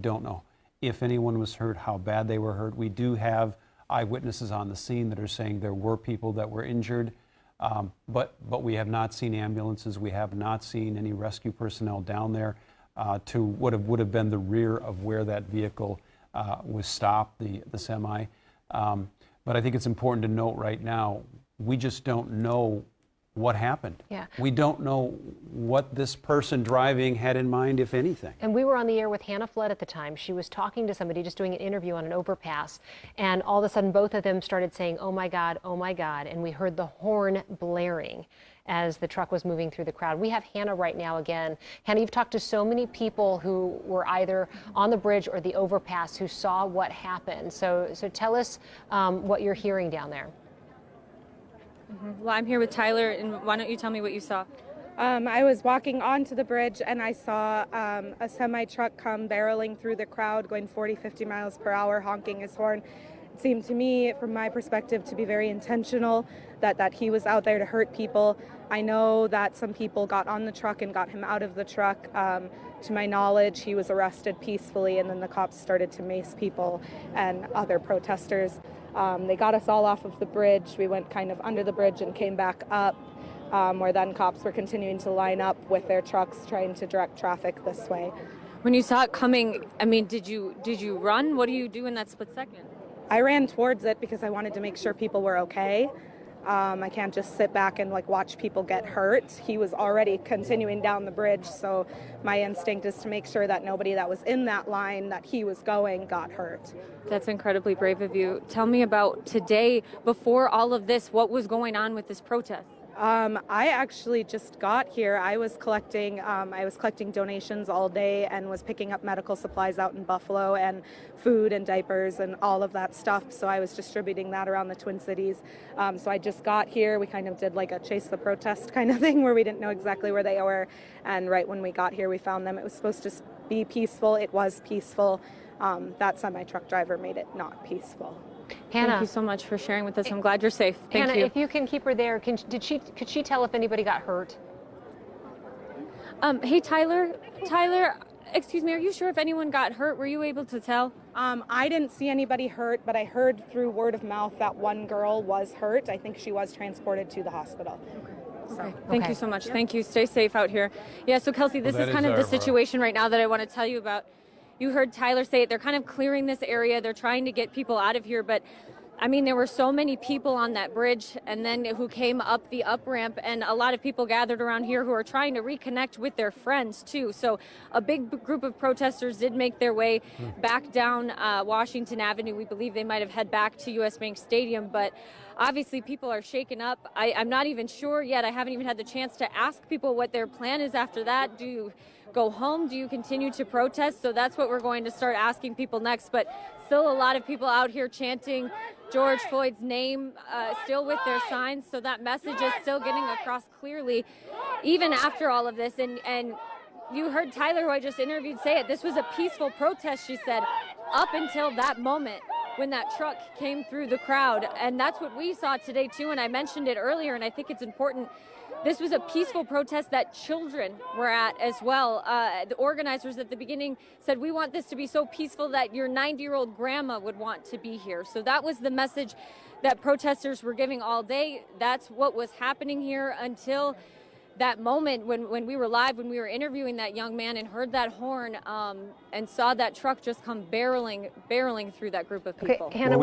Don't know if anyone was hurt, how bad they were hurt. We do have eyewitnesses on the scene that are saying there were people that were injured, but we have not seen ambulances. We have not seen any rescue personnel down there to what would have been the rear of where that vehicle was stopped, the semi. But I think it's important to note right now, we just don't know what happened. Yeah. We don't know what this person driving had in mind, if anything. And we were on the air with Hannah Flood at the time. She was talking to somebody, just doing an interview on an overpass, and all of a sudden both of them started saying, "Oh my God, and we heard the horn blaring as the truck was moving through the crowd. We have Hannah right now again. Hannah, you've talked to so many people who were either on the bridge or the overpass who saw what happened. So tell us what you're hearing down there. Well, I'm here with Tyler, and why don't you tell me what you saw? I was walking onto the bridge and I saw a semi-truck come barreling through the crowd, going 40, 50 miles per hour, honking his horn. It seemed to me, from my perspective, to be very intentional, that he was out there to hurt people. I know that some people got on the truck and got him out of the truck. To my knowledge, he was arrested peacefully, and then the cops started to mace people and other protesters. They got us all off of the bridge. We went kind of under the bridge and came back up, where then cops were continuing to line up with their trucks trying to direct traffic this way. When you saw it coming, I mean, did you run? What do you do in that split second? I ran towards it because I wanted to make sure people were okay. I can't just sit back and watch people get hurt. He was already continuing down the bridge, so my instinct is to make sure that nobody that was in that line that he was going got hurt. That's incredibly brave of you. Tell me about today, before all of this, what was going on with this protest? I actually just got here. I was collecting donations all day and was picking up medical supplies out in Buffalo and food and diapers and all of that stuff. So I was distributing that around the Twin Cities. So I just got here. We kind of did like a chase the protest kind of thing where we didn't know exactly where they were. And right when we got here, we found them. It was supposed to be peaceful. It was peaceful. That semi-truck driver made it not peaceful. Hannah, thank you so much for sharing with us. I'm glad you're safe. Thank Hannah, you. if you can keep her there, could she tell if anybody got hurt? Hey, Tyler, excuse me, are you sure if anyone got hurt? Were you able to tell? I didn't see anybody hurt, but I heard through word of mouth that one girl was hurt. I think she was transported to the hospital. Okay. Thank you so much. Yep. Thank you. Stay safe out here. Yeah, so Kelsey, this is kind of the situation right now that I want to tell you about. You heard Tyler say it. They're kind of clearing this area. They're trying to get people out of here. But, I mean, there were so many people on that bridge and then who came up the up ramp, and a lot of people gathered around here who are trying to reconnect with their friends, too. So a big group of protesters did make their way back down Washington Avenue. We believe they might have head back to U.S. Bank Stadium. But obviously, people are shaken up. I'm not even sure yet. I haven't even had the chance to ask people what their plan is after that. Do you go home? Do you continue to protest? So that's what we're going to start asking people next. But still a lot of people out here chanting George Floyd's name, still with their signs. So that message is still getting across clearly, even after all of this. And you heard Tyler, who I just interviewed, say it. This was a peaceful protest, she said, up until that moment when that truck came through the crowd. And that's what we saw today, too. And I mentioned it earlier, and I think it's important. This was a peaceful protest that children were at as well. The organizers at the beginning said, we want this to be so peaceful that your 90-year-old grandma would want to be here. So that was the message that protesters were giving all day. That's what was happening here until that moment when we were live, when we were interviewing that young man and heard that horn and saw that truck just come barreling through that group of people. Okay, Hannah,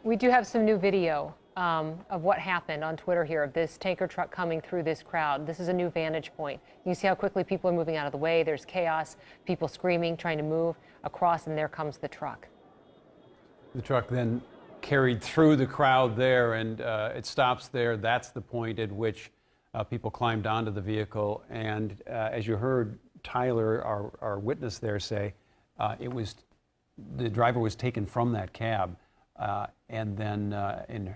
we do have some new video of what happened on Twitter here, of this tanker truck coming through this crowd. This is a new vantage point. You see how quickly people are moving out of the way. There's chaos, people screaming, trying to move across, and there comes the truck. The truck then carried through the crowd there, and it stops there. That's the point at which people climbed onto the vehicle. And as you heard Tyler, our witness there, say, the driver was taken from that cab, and then in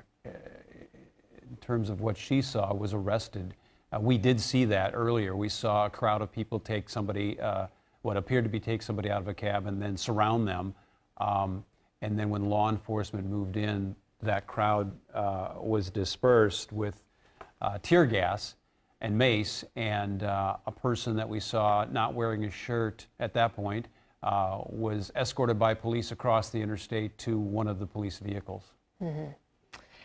terms of what she saw, was arrested. We did see that earlier. We saw a crowd of people take somebody, what appeared to be take somebody out of a cab and then surround them. And then when law enforcement moved in, that crowd was dispersed with tear gas and mace, and a person that we saw not wearing a shirt at that point was escorted by police across the interstate to one of the police vehicles.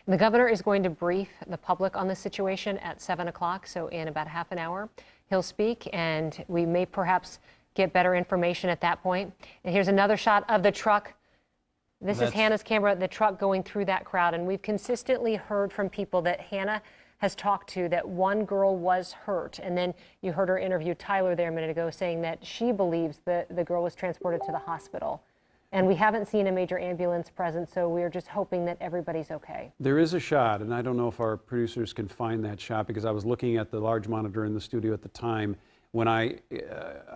The governor is going to brief the public on the situation at 7 o'clock, so in about half an hour he'll speak, and we may perhaps get better information at that point. And here's another shot of the truck. This is Hannah's camera, the truck going through that crowd, and we've consistently heard from people that Hannah has talked to that one girl was hurt, and then you heard her interview Tyler there a minute ago saying that she believes that the girl was transported to the hospital. And we haven't seen a major ambulance present, so we're just hoping that everybody's okay. There is a shot, and I don't know if our producers can find that shot because I was looking at the large monitor in the studio at the time when I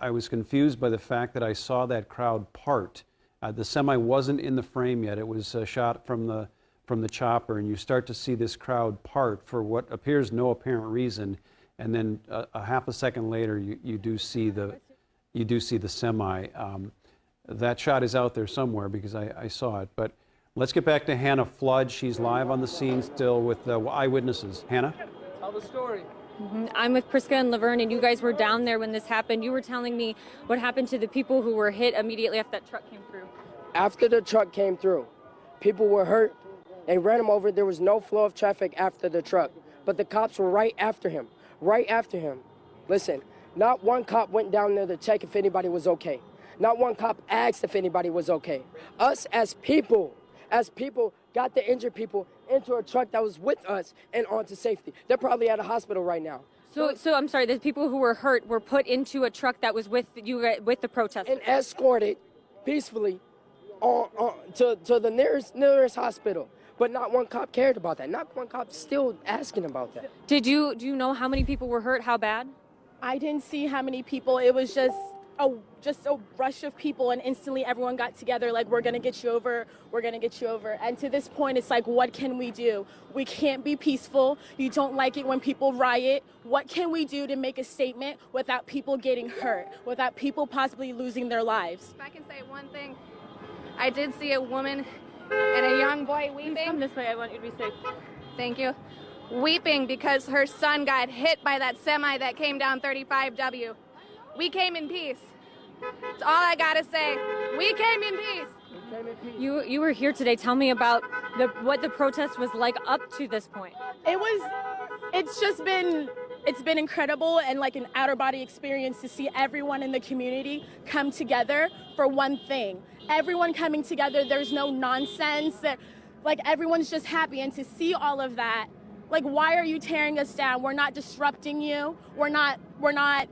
was confused by the fact that I saw that crowd part. The semi wasn't in the frame yet. It was shot from the chopper, and you start to see this crowd part for what appears no apparent reason, and then a half a second later you do see the semi. That shot is out there somewhere because I saw it. But let's get back to Hannah Flood. She's live on the scene still with eyewitnesses. Hannah? Tell the story. I'm with Priska and Laverne, and you guys were down there when this happened. You were telling me what happened to the people who were hit immediately after that truck came through. After the truck came through, people were hurt. They ran him over. There was no flow of traffic after the truck, but the cops were right after him. Listen, not one cop went down there to check if anybody was okay. Not one cop asked if anybody was okay. Us as people got the injured people into a truck that was with us and onto safety. They're probably at a hospital right now. So I'm sorry, the people who were hurt were put into a truck that was with you, with the protesters. And escorted peacefully to the nearest hospital. But not one cop cared about that. Not one cop still asking about that. Do you know how many people were hurt? How bad? I didn't see how many people. It was just a rush of people, and instantly everyone got together like, we're gonna get you over, and to this point it's like, what can we do? We can't be peaceful. You don't like it when people riot. What can we do to make a statement without people getting hurt, without people possibly losing their lives? If I can say one thing, I did see a woman and a young boy weeping. Please come this way, I want you to be safe. Thank you. Weeping because her son got hit by that semi that came down 35W. We came in peace. That's all I gotta say. We came in peace. You were here today. Tell me about what the protest was like up to this point. It's been incredible and like an outer body experience to see everyone in the community come together for one thing. Everyone coming together, there's no nonsense. Like everyone's just happy, and to see all of that, like, why are you tearing us down? We're not disrupting you. We're not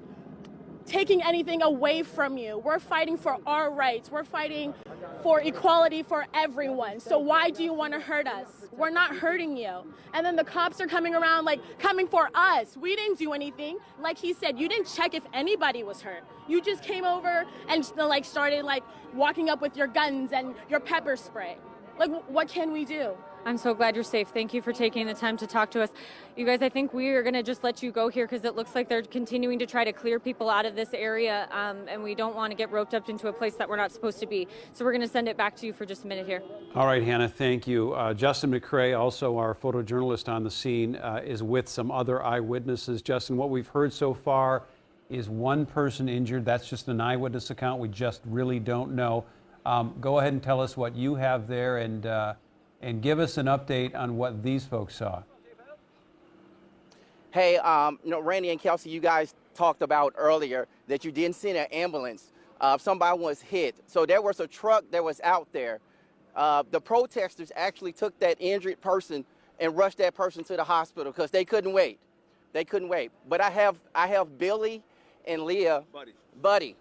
taking anything away from you. We're fighting for our rights. We're fighting for equality for everyone. So why do you want to hurt us? We're not hurting you. And then the cops are coming around, like, coming for us. We didn't do anything. Like he said, you didn't check if anybody was hurt. You just came over and like started like walking up with your guns and your pepper spray. Like, what can we do? I'm so glad you're safe. Thank you for taking the time to talk to us. You guys, I think we are going to just let you go here because it looks like they're continuing to try to clear people out of this area, and we don't want to get roped up into a place that we're not supposed to be. So we're going to send it back to you for just a minute here. All right, Hannah, thank you. Justin McCrae, also our photojournalist on the scene, is with some other eyewitnesses. Justin, what we've heard so far is one person injured. That's just an eyewitness account. We just really don't know. Go ahead and tell us what you have there, and give us an update on what these folks saw. Hey, Randy and Kelsey, you guys talked about earlier that you didn't see an ambulance. Somebody was hit. So there was a truck that was out there. The protesters actually took that injured person and rushed that person to the hospital because they couldn't wait. But I have Billy and Leah. Buddy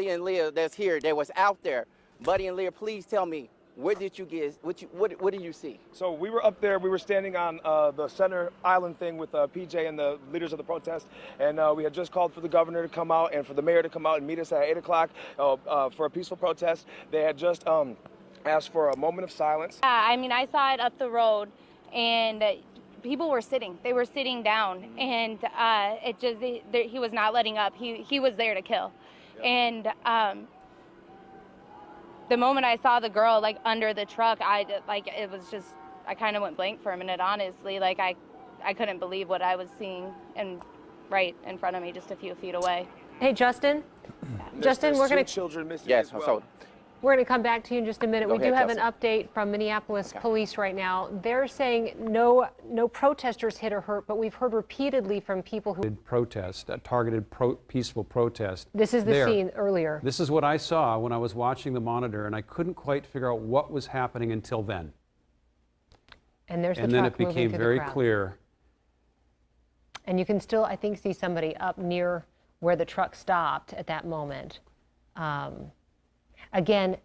and Leah that's here, that was out there. Buddy and Leah, please tell me, where did you get, what did you see? So we were up there, we were standing on the center island thing with PJ and the leaders of the protest, and we had just called for the governor to come out and for the mayor to come out and meet us at 8 o'clock for a peaceful protest. They had just asked for a moment of silence. I mean, I saw it up the road, and people were sitting. They were sitting down, and he was not letting up. He was there to kill. Yep. And the moment I saw the girl like under the truck, I kind of went blank for a minute, honestly. Like I couldn't believe what I was seeing, and right in front of me, just a few feet away. Hey, Justin, Justin, we're going to children missing Yes, as well. so We're going to come back to you in just a minute. Go We do ahead, have an update from Minneapolis police right now. They're saying no protesters hit or hurt, but we've heard repeatedly from people who protest, a targeted peaceful protest. This is the there. scene earlier. This is what I saw when I was watching the monitor, and I couldn't quite figure out what was happening until then. And there's the And then truck it became moving through very the crowd. clear. And you can still, I think, see somebody up near where the truck stopped at that moment. Again,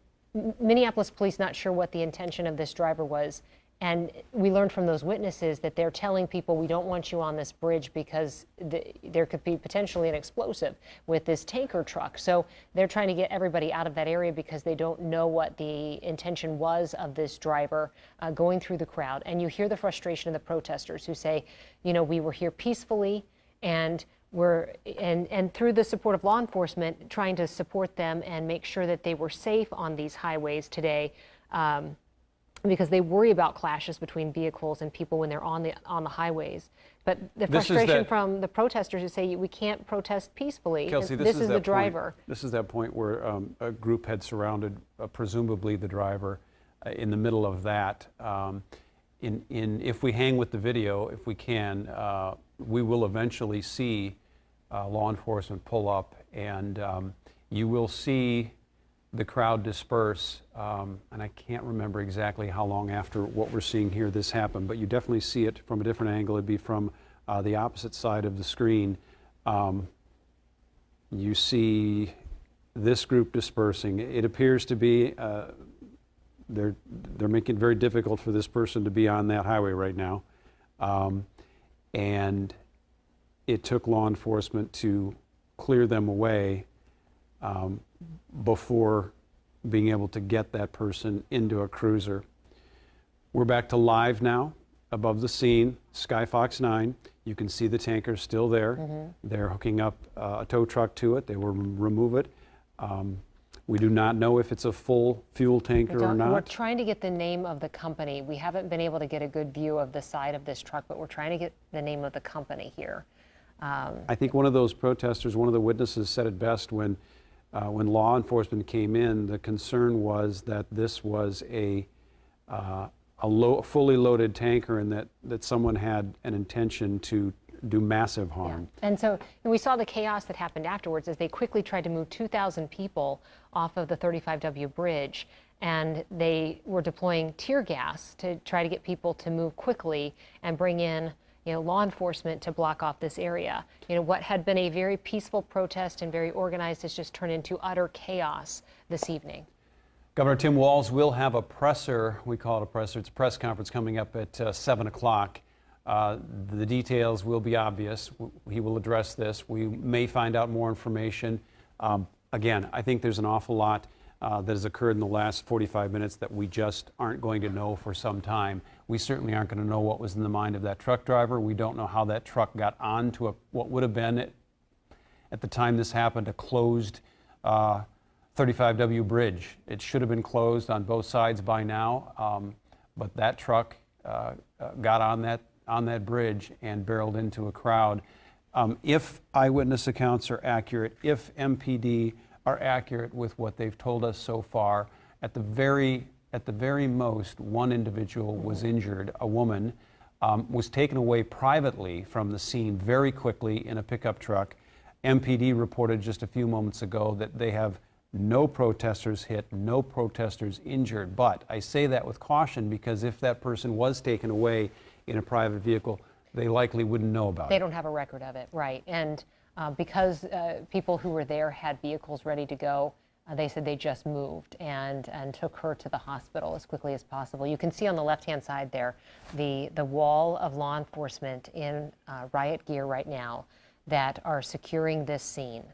Minneapolis police not sure what the intention of this driver was. And we learned from those witnesses that they're telling people, we don't want you on this bridge because there could be potentially an explosive with this tanker truck. So they're trying to get everybody out of that area because they don't know what the intention was of this driver going through the crowd. And you hear the frustration of the protesters who say, you know, we were here peacefully and and through the support of law enforcement, trying to support them and make sure that they were safe on these highways today. Because they worry about clashes between vehicles and people when they're on the highways. But the frustration from the protesters who say we can't protest peacefully. Kelsey, this is the driver. This is that point where a group had surrounded presumably the driver in the middle of that. If we hang with the video, if we can, we will eventually see law enforcement pull up, and you will see the crowd disperse, and I can't remember exactly how long after what we're seeing here this happened, but you definitely see it from a different angle. It'd be from the opposite side of the screen. You see this group dispersing. It appears to be, they're making it very difficult for this person to be on that highway right now. And it took law enforcement to clear them away before being able to get that person into a cruiser. We're back to live now above the scene, Skyfox 9. You can see the tanker still there. Mm-hmm. They're hooking up a tow truck to it. They will remove it. We do not know if it's a full fuel tanker or not. We're trying to get the name of the company. We haven't been able to get a good view of the side of this truck, but we're trying to get the name of the company here. I think one of those protesters, one of the witnesses said it best when law enforcement came in. The concern was that this was a fully loaded tanker and that someone had an intention to do massive harm. Yeah. And we saw the chaos that happened afterwards as they quickly tried to move 2,000 people off of the 35W bridge, and they were deploying tear gas to try to get people to move quickly and bring in law enforcement to block off this area. What had been a very peaceful protest and very organized has just turned into utter chaos this evening. Governor Tim Walz will have a presser, we call it a presser, it's a press conference coming up at 7 o'clock. The details will be obvious. He will address this. We may find out more information. Again, I think there's an awful lot that has occurred in the last 45 minutes that we just aren't going to know for some time. We certainly aren't going to know what was in the mind of that truck driver. We don't know how that truck got onto what would have been, at the time this happened, a closed 35W bridge. It should have been closed on both sides by now, but that truck got on that bridge and barreled into a crowd. If eyewitness accounts are accurate, if MPD are accurate with what they've told us so far, at the very most, one individual was injured. A woman was taken away privately from the scene very quickly in a pickup truck. MPD reported just a few moments ago that they have no protesters hit, no protesters injured. But I say that with caution because if that person was taken away in a private vehicle, they likely wouldn't know about it. They don't have a record of it, right. And because people who were there had vehicles ready to go, they said they just moved and took her to the hospital as quickly as possible. You can see on the left-hand side there the wall of law enforcement in riot gear right now that are securing this scene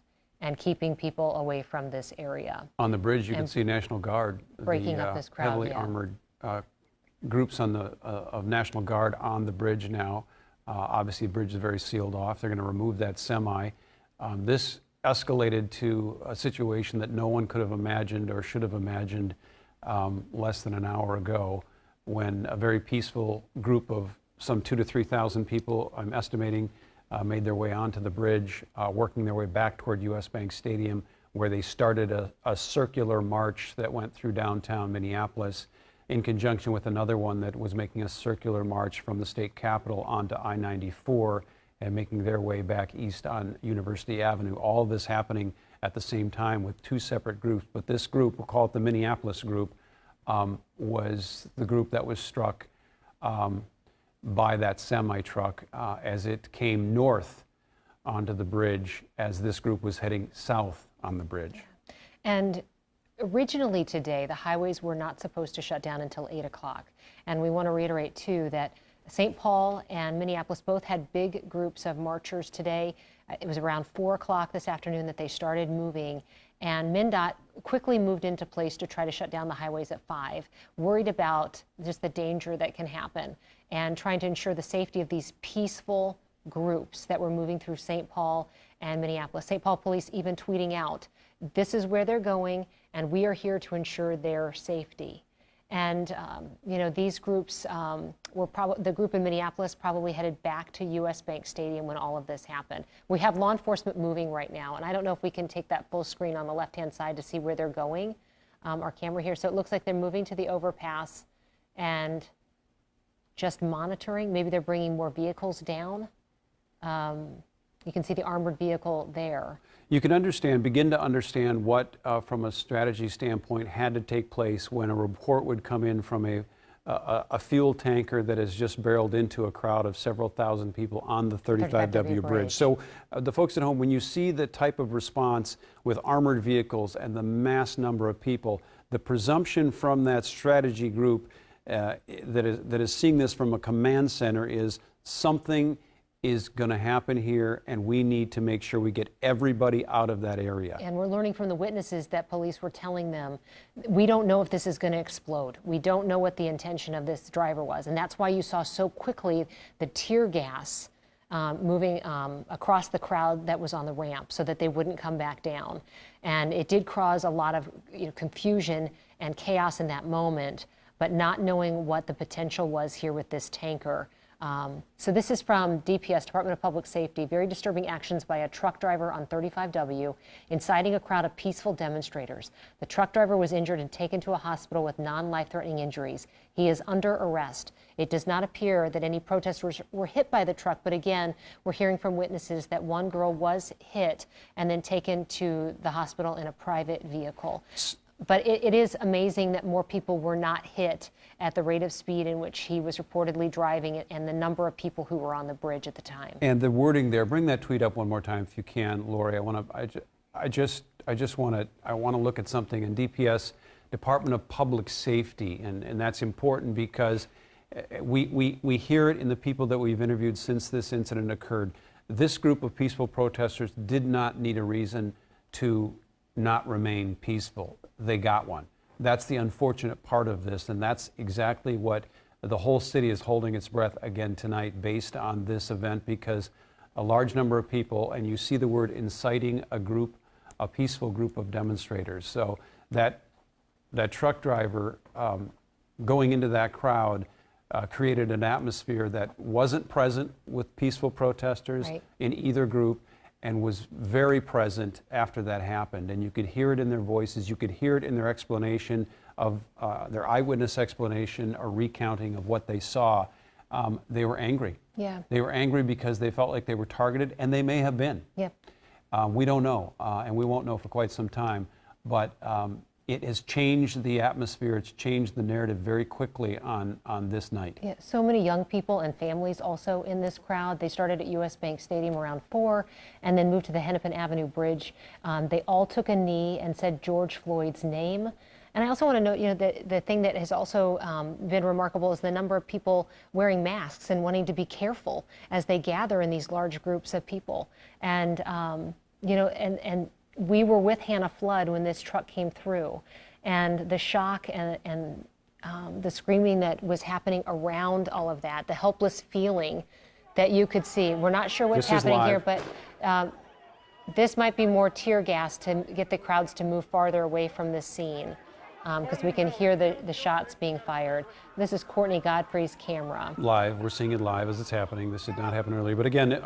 and keeping people away from this area. On the bridge, you can see National Guard breaking up this crowd. Heavily armored groups of National Guard on the bridge now. Obviously, the bridge is very sealed off. They're going to remove that semi. This escalated to a situation that no one could have imagined or should have imagined less than an hour ago, when a very peaceful group of some 2,000 to 3,000 people, I'm estimating, made their way onto the bridge, working their way back toward US Bank Stadium, where they started a circular march that went through downtown Minneapolis in conjunction with another one that was making a circular march from the state capitol onto I-94 and making their way back east on University Avenue. All of this happening at the same time with two separate groups. But this group, we'll call it the Minneapolis group, was the group that was struck by that semi-truck as it came north onto the bridge as this group was heading south on the bridge. And originally today, the highways were not supposed to shut down until 8 o'clock. And we want to reiterate, too, that St. Paul and Minneapolis both had big groups of marchers today. It was around 4 o'clock this afternoon that they started moving. And MnDOT quickly moved into place to try to shut down the highways at 5, worried about just the danger that can happen and trying to ensure the safety of these peaceful groups that were moving through St. Paul and Minneapolis. St. Paul police even tweeting out, this is where they're going, and we are here to ensure their safety. And, you know, these groups were probably, the group in Minneapolis probably headed back to US Bank Stadium when all of this happened. We have law enforcement moving right now, and I don't know if we can take that full screen on the left-hand side to see where they're going, our camera here. So it looks like they're moving to the overpass and just monitoring. Maybe they're bringing more vehicles down. You can see the armored vehicle there. You can begin to understand what, from a strategy standpoint, had to take place when a report would come in from a fuel tanker that has just barreled into a crowd of several thousand people on the 35W bridge. So the folks at home, when you see the type of response with armored vehicles and the mass number of people, the presumption from that strategy group that is seeing this from a command center is something is going to happen here, and we need to make sure we get everybody out of that area. And we're learning from the witnesses that police were telling them, we don't know if this is going to explode. We don't know what the intention of this driver was. And that's why you saw so quickly the tear gas moving across the crowd that was on the ramp so that they wouldn't come back down. And it did cause a lot of confusion and chaos in that moment, but not knowing what the potential was here with this tanker. So this is from DPS, Department of Public Safety. Very disturbing actions by a truck driver on 35W, inciting a crowd of peaceful demonstrators. The truck driver was injured and taken to a hospital with non-life-threatening injuries. He is under arrest. It does not appear that any protesters were hit by the truck, but again, we're hearing from witnesses that one girl was hit and then taken to the hospital in a private vehicle. But it is amazing that more people were not hit at the rate of speed in which he was reportedly driving it and the number of people who were on the bridge at the time. And the wording there, bring that tweet up one more time if you can, Lori. I just want to look at something in DPS, Department of Public Safety, and that's important because we hear it in the people that we've interviewed since this incident occurred. This group of peaceful protesters did not need a reason to not remain peaceful. They got one. That's the unfortunate part of this, and that's exactly what the whole city is holding its breath again tonight based on this event, because a large number of people, and you see the word inciting a peaceful group of demonstrators. So that truck driver going into that crowd created an atmosphere that wasn't present with peaceful protesters in either group, and was very present after that happened. And you could hear it in their voices, you could hear it in their explanation of their eyewitness explanation or recounting of what they saw. They were angry. Yeah. They were angry because they felt like they were targeted, and they may have been. Yep. We don't know, and we won't know for quite some time, but it has changed the atmosphere, it's changed the narrative very quickly on this night. Yeah, so many young people and families also in this crowd. They started at US Bank Stadium around 4 and then moved to the Hennepin Avenue Bridge. They all took a knee and said George Floyd's name. And I also want to note, the thing that has also been remarkable is the number of people wearing masks and wanting to be careful as they gather in these large groups of people. And, and we were with Hannah Flood when this truck came through, and the shock and the screaming that was happening around all of that, the helpless feeling that you could see. We're not sure what's happening here, but this might be more tear gas to get the crowds to move farther away from this scene, because we can hear the shots being fired. This is Courtney Godfrey's camera. Live, we're seeing it live as it's happening. This did not happen earlier, but again,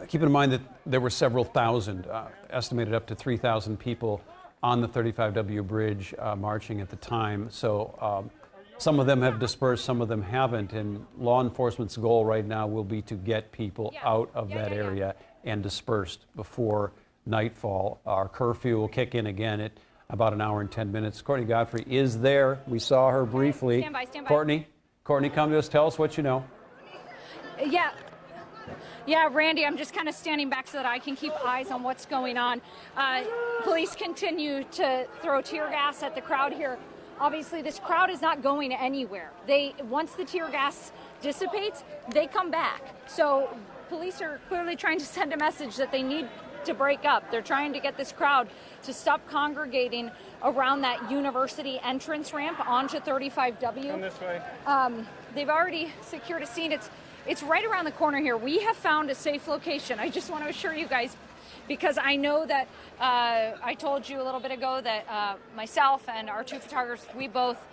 keep in mind that there were several thousand, estimated up to 3,000 people on the 35W bridge marching at the time. So some of them have dispersed, some of them haven't, and law enforcement's goal right now will be to get people out of that area and dispersed before nightfall. Our curfew will kick in again at about an hour and 10 minutes. Courtney Godfrey is there. We saw her briefly. Stand by. Courtney, come to us. Tell us what you know. Yeah, Randy, I'm just kind of standing back so that I can keep eyes on what's going on. Police continue to throw tear gas at the crowd here. Obviously, this crowd is not going anywhere. Once the tear gas dissipates, they come back. So police are clearly trying to send a message that they need to break up. They're trying to get this crowd to stop congregating around that university entrance ramp onto 35W. Come this way. They've already secured a scene. It's right around the corner here. We have found a safe location. I just want to assure you guys, because I know that I told you a little bit ago that myself and our two photographers, we both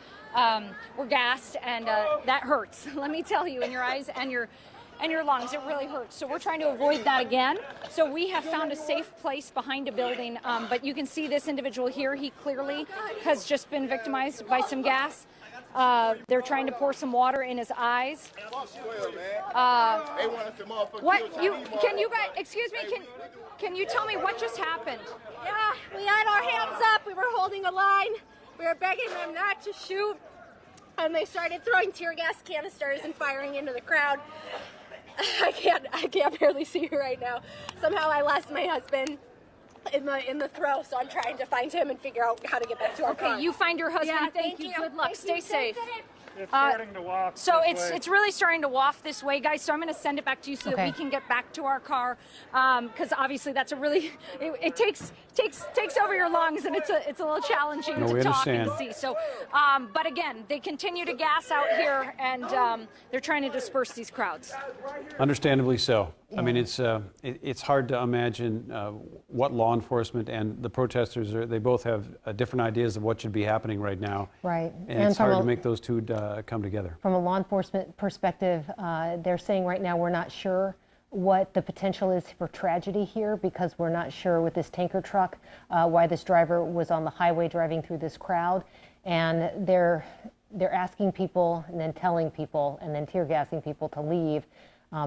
were gassed, and that hurts. Let me tell you, in your eyes and your lungs, it really hurts. So we're trying to avoid that again. So we have found a safe place behind a building, but you can see this individual here. He clearly has just been victimized by some gas. They're trying to pour some water in his eyes. Can you guys, excuse me, can you tell me what just happened? Yeah, we had our hands up. We were holding a line. We were begging them not to shoot. And they started throwing tear gas canisters and firing into the crowd. I can't barely see you right now. Somehow I lost my husband in the throw, so I'm trying to find him and figure out how to get back to our car. Okay, you find your husband. Yeah, thank you. Good luck. Stay safe. It's starting to waft. So this way. it's really starting to waft this way, guys. So I'm going to send it back to you so that we can get back to our car, because obviously that's a really it takes over your lungs, and it's a little challenging to talk and to see. So, but again, they continue to gas out here, and they're trying to disperse these crowds. Understandably so. Yeah. I mean, it's hard to imagine what law enforcement and the protesters they both have different ideas of what should be happening right now. Right. And it's hard to make those two come together. From a law enforcement perspective, they're saying right now we're not sure what the potential is for tragedy here, because we're not sure with this tanker truck why this driver was on the highway driving through this crowd, and they're asking people and then telling people and then tear gassing people to leave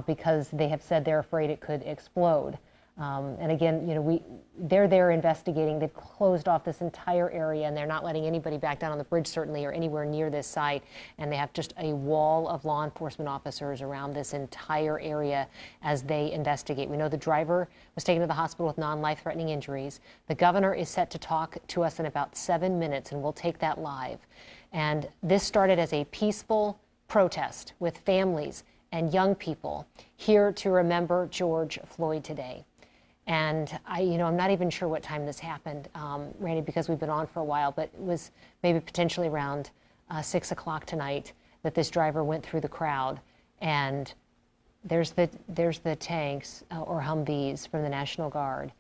because they have said they're afraid it could explode. And again, they're there investigating. They've closed off this entire area, and they're not letting anybody back down on the bridge, certainly, or anywhere near this site. And they have just a wall of law enforcement officers around this entire area as they investigate. We know the driver was taken to the hospital with non-life-threatening injuries. The governor is set to talk to us in about 7 minutes, and we'll take that live. And this started as a peaceful protest with families and young people here to remember George Floyd today. And I'm not even sure what time this happened, Randy, because we've been on for a while, but it was maybe potentially around 6 o'clock tonight that this driver went through the crowd. And there's the tanks or Humvees from the National Guard,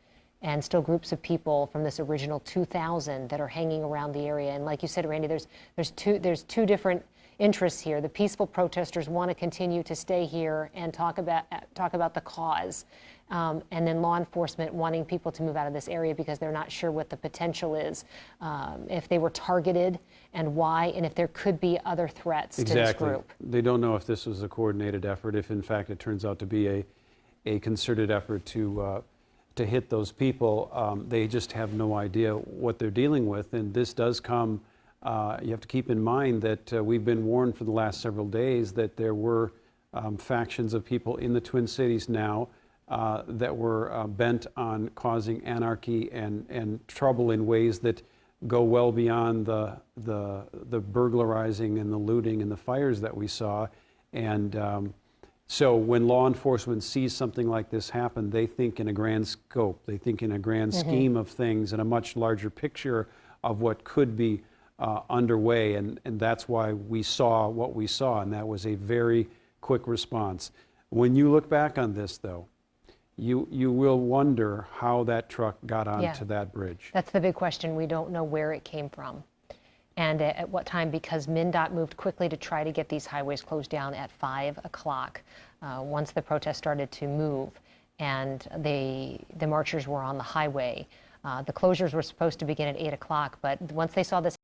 and still groups of people from this original 2,000 that are hanging around the area. And like you said, Randy, there's two different interests here. The peaceful protesters want to continue to stay here and talk about the cause. And then law enforcement wanting people to move out of this area because they're not sure what the potential is, if they were targeted and why, and if there could be other threats to this group. They don't know if this was a coordinated effort, if in fact it turns out to be a concerted effort to hit those people. They just have no idea what they're dealing with, and this does come. You have to keep in mind that we've been warned for the last several days that there were factions of people in the Twin Cities now that were bent on causing anarchy and trouble in ways that go well beyond the burglarizing and the looting and the fires that we saw. And so when law enforcement sees something like this happen, they think in a grand scope. They think in a grand scheme of things and a much larger picture of what could be underway. And that's why we saw what we saw, and that was a very quick response. When you look back on this, though, you will wonder how that truck got onto that bridge. That's the big question. We don't know where it came from and at what time, because MnDOT moved quickly to try to get these highways closed down at 5 o'clock once the protest started to move. and the marchers were on the highway. The closures were supposed to begin at 8 o'clock, but once they saw this